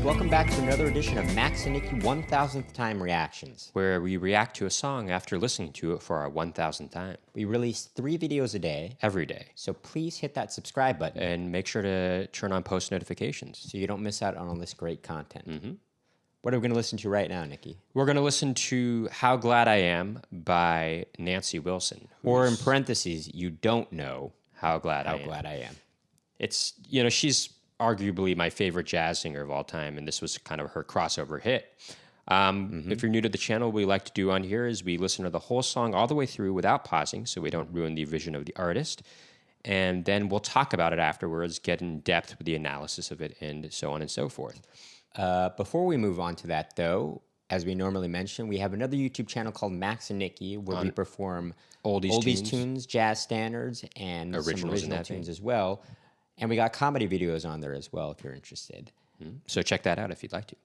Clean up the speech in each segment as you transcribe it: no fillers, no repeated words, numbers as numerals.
welcome back to another edition of Max and Nikki 1000th Time Reactions, where we react to a song after listening to it for our 1000th time. We release 3 videos a day, Every day. so please hit that subscribe button And make sure to turn on post notifications. so you don't miss out on all this great content. What are we going to listen to right now, Nikki? We're going to listen to How Glad I Am by Nancy Wilson. Or in parentheses, you don't know How Glad how I Am. glad I am. It's, she's arguably my favorite jazz singer of all time, and this was kind of her crossover hit. If you're new to the channel, what we like to do on here is we listen to the whole song all the way through without pausing so we don't ruin the vision of the artist. And then we'll talk about it afterwards, get in depth with the analysis of it, and so on and so forth. Before we move on to that, though, as we normally mention, we have another YouTube channel called Max and Nikki where we perform Oldies tunes, jazz standards, and some original tunes as well. And we got comedy videos on there as well if you're interested. So check that out if you'd like to.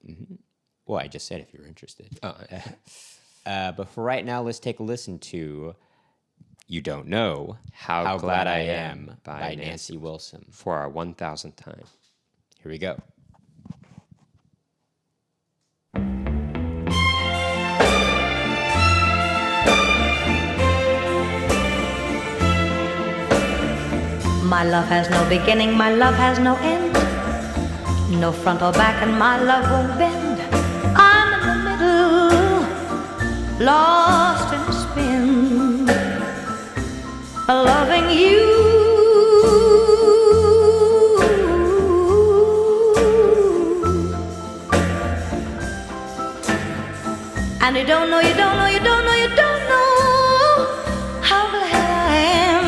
Well, I just said if you're interested. But for right now, let's take a listen to You Don't Know How Glad I Am by Nancy Wilson. For our 1000th time. Here we go. My love has no beginning, my love has no end. No front or back, and my love won't bend. I'm in the middle, lost in a spin, loving you. And you don't know, you don't know, you don't know, you don't know how glad I am.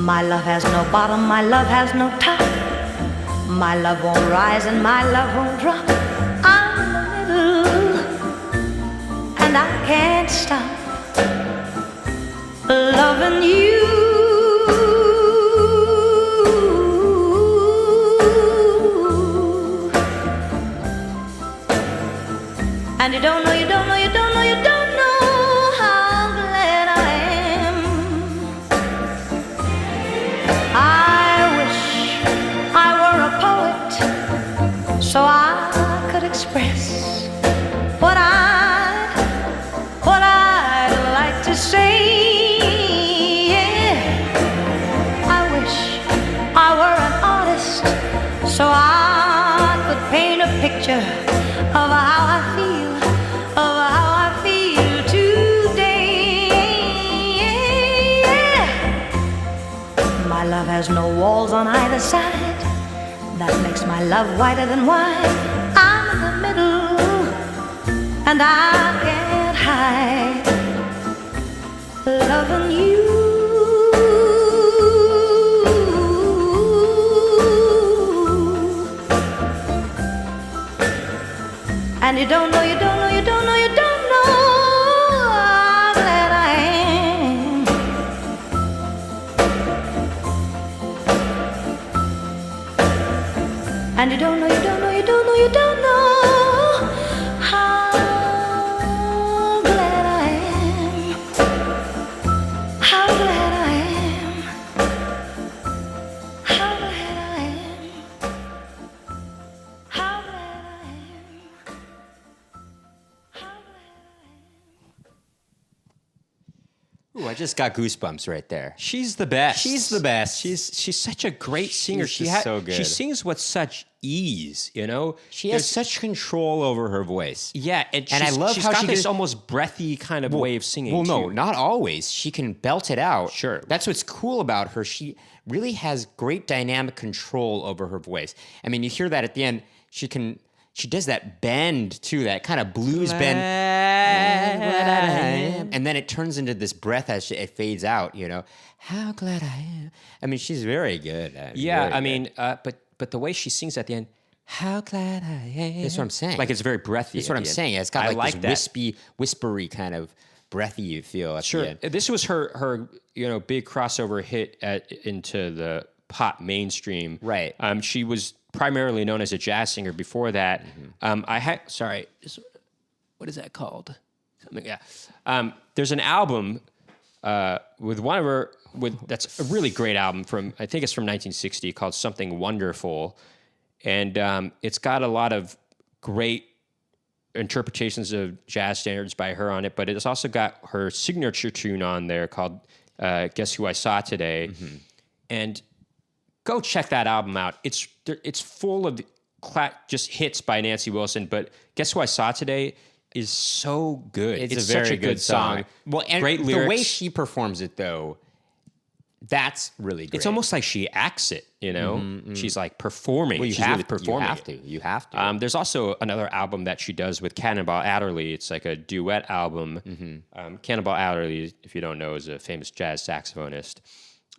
My love has no bottom, my love has no top. My love won't rise and my love won't drop. I'm in the middle and I can't stop loving you. And you don't know, you don't know, you don't know, you don't know how glad I am. I wish I were a poet so I could express what I'd like to say. Yeah. I wish I were an artist so I could paint a picture of how I feel, of how I feel today. Yeah. My love has no walls on either side. That makes my love whiter than wine. I'm in the middle and I can't hide loving you. And you don't know, you don't know, you don't know, you don't know how glad I am. And you don't know, you don't know, you don't know, you don't know how glad I am. How glad I am. How glad I am. How glad I am. Ooh, I just got goosebumps right there. She's the best. She's the best. She's such a great singer. She's just so good. She sings with such ease, She has such control over her voice. Yeah, and I love she's how got she this did- almost breathy kind of way of singing. Well, no, too. not always. She can belt it out. Sure. That's what's cool about her. She really has great dynamic control over her voice. I mean, you hear that at the end. She does that bend too, that kind of blues bend. And then it turns into this breath as it fades out, How glad I am. I mean, she's very good. Yeah, very I good. mean, but the way she sings at the end, how glad I am. That's what I'm saying. Like it's very breathy. That's what at I'm the end. saying. It's got I like this that. whispery kind of breathy you feel at the Sure. end. This was her big crossover hit into the pop mainstream. Right. She was primarily known as a jazz singer before that. What is that called? Something. Yeah. There's an album with one of her, that's a really great album I think it's from 1960 called Something Wonderful. And it's got a lot of great interpretations of jazz standards by her on it, but it's also got her signature tune on there called Guess Who I Saw Today. And go check that album out. It's full of just hits by Nancy Wilson, but Guess Who I Saw Today is so good. It's a such very a good song. Well, and great lyrics. the way she performs it, though, that's really great. It's almost like she acts it, you know? She's like performing. Well, She's really performing. You have to. There's also another album that she does with Cannonball Adderley. It's like a duet album. Cannonball Adderley, if you don't know, is a famous jazz saxophonist,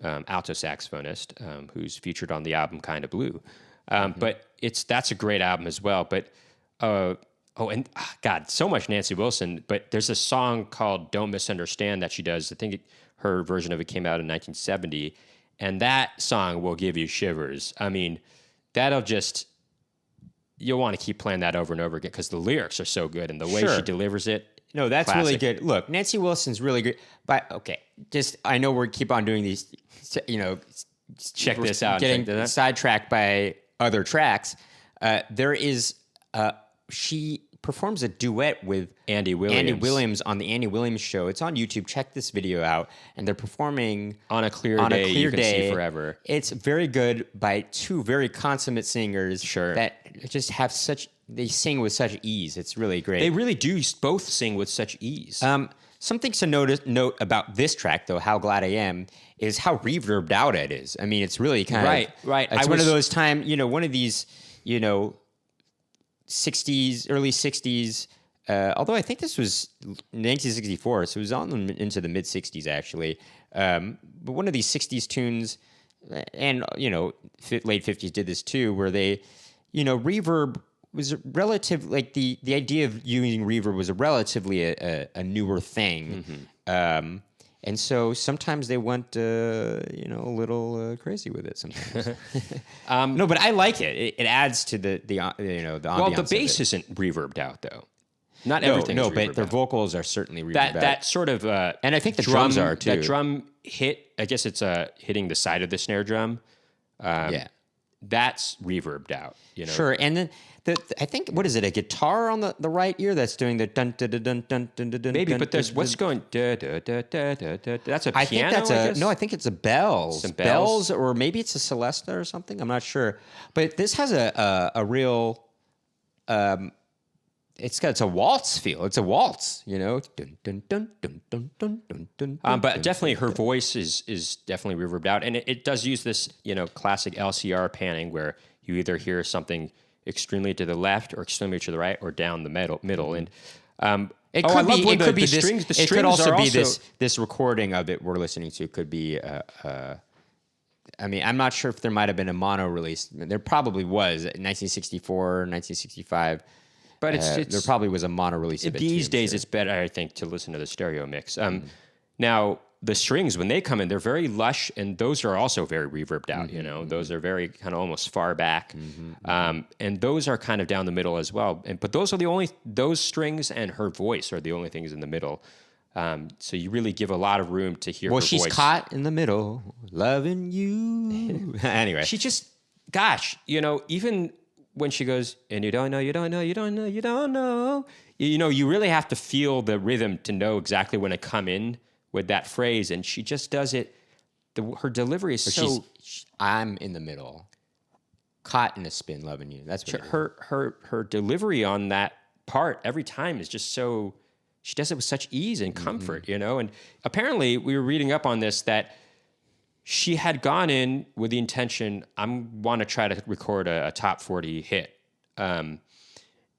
alto saxophonist, who's featured on the album Kinda Blue. But that's a great album as well. But God, so much Nancy Wilson. But there's a song called "Don't Misunderstand" that she does. I think her version of it came out in 1970, and that song will give you shivers. I mean, you'll want to keep playing that over and over again because the lyrics are so good and the way she delivers it. No, that's classic. really good. Look, Nancy Wilson's really good. But okay, I know we keep on doing these. Check this out. Getting sidetracked by other tracks. She performs a duet with Andy Williams on the Andy Williams show. It's on YouTube. Check this video out. And they're performing on a clear day. You can see forever. It's very good by two very consummate singers. Sure. That just have they sing with such ease. It's really great. They really do both sing with such ease. Something to note about this track, though, How Glad I Am, is how reverbed out it is. I mean, it's really kind of... Right. It's one of those one of these, 60s, early 60s, although I think this was 1964, so it was on into the mid-60s, actually. But one of these 60s tunes, and, late 50s did this too, where they, reverb was relative, like the idea of using reverb was a relatively a newer thing. And so sometimes they went, a little crazy with it sometimes. No, but I like it. It adds to the ambiance. Well, the bass isn't reverbed out though. Not everything. No, is but their out. vocals are certainly reverbed out. That sort of, and I think the drums are too. That drum hit. I guess it's hitting the side of the snare drum. That's reverbed out. Sure, and then I think what is it? A guitar on the right ear that's doing the dun dun dun dun dun dun dun. Maybe, but there's what's going. Da, da, da, da, da, da. That's a piano. I think that's I think it's a bells. Some bells, or maybe it's a Celesta or something. I'm not sure, but this has a real. It's a waltz feel. It's a waltz, Dun, dun, dun, dun, dun, dun, dun, dun, but definitely her voice is definitely reverbed out, and it does use this classic LCR panning where you either hear something extremely to the left or extremely to the right or down the middle. And it could be this. Strings, it could also be this recording of it we're listening to. Could be. I mean, I'm not sure if there might have been a mono release. There probably was in 1964, 1965. But there probably was a mono release of it these too, days. It's better, I think, to listen to the stereo mix. Now the strings, when they come in, they're very lush, and those are also very reverbed out. Those are very kind of almost far back, and those are kind of down the middle as well. But those strings and her voice are the only things in the middle. So you really give a lot of room to hear. Well, her she's voice. Caught in the middle, loving you. Anyway, she just, even when she goes, and you don't know, you don't know, you don't know, you don't know. You really have to feel the rhythm to know exactly when to come in with that phrase, and she just does it. Her delivery is so. I'm in the middle, caught in a spin, loving you. That's what her delivery on that part every time is just so. She does it with such ease and comfort, And apparently, we were reading up on this that. She had gone in with the intention, I want to try to record a top 40 hit. And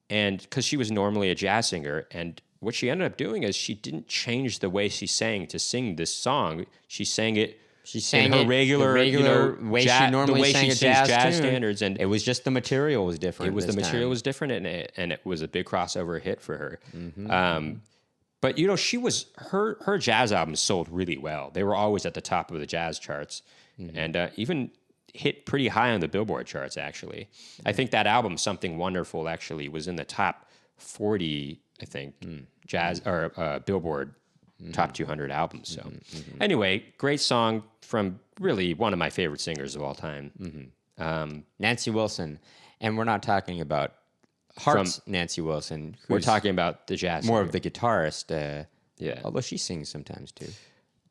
because she was normally a jazz singer, and what she ended up doing is she didn't change the way she sang to sing this song. She sang it in her regular way she normally sang a jazz tune. Standards. And it was just the material was different. The material was different, and it was a big crossover hit for her. But she was her jazz albums sold really well. They were always at the top of the jazz charts, and even hit pretty high on the Billboard charts. Actually, I think that album, Something Wonderful, actually was in the top 40. I think jazz or Billboard top 200 albums. So anyway, great song from really one of my favorite singers of all time. Nancy Wilson. And we're not talking about Heart's Nancy Wilson. We're who's talking about the jazz more singer. of the guitarist. Yeah. Although she sings sometimes too.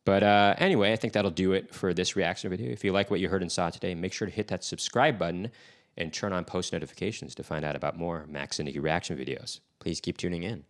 But anyway, I think that'll do it for this reaction video. If you like what you heard and saw today, make sure to hit that subscribe button and turn on post notifications to find out about more Max and Nikki reaction videos. Please keep tuning in.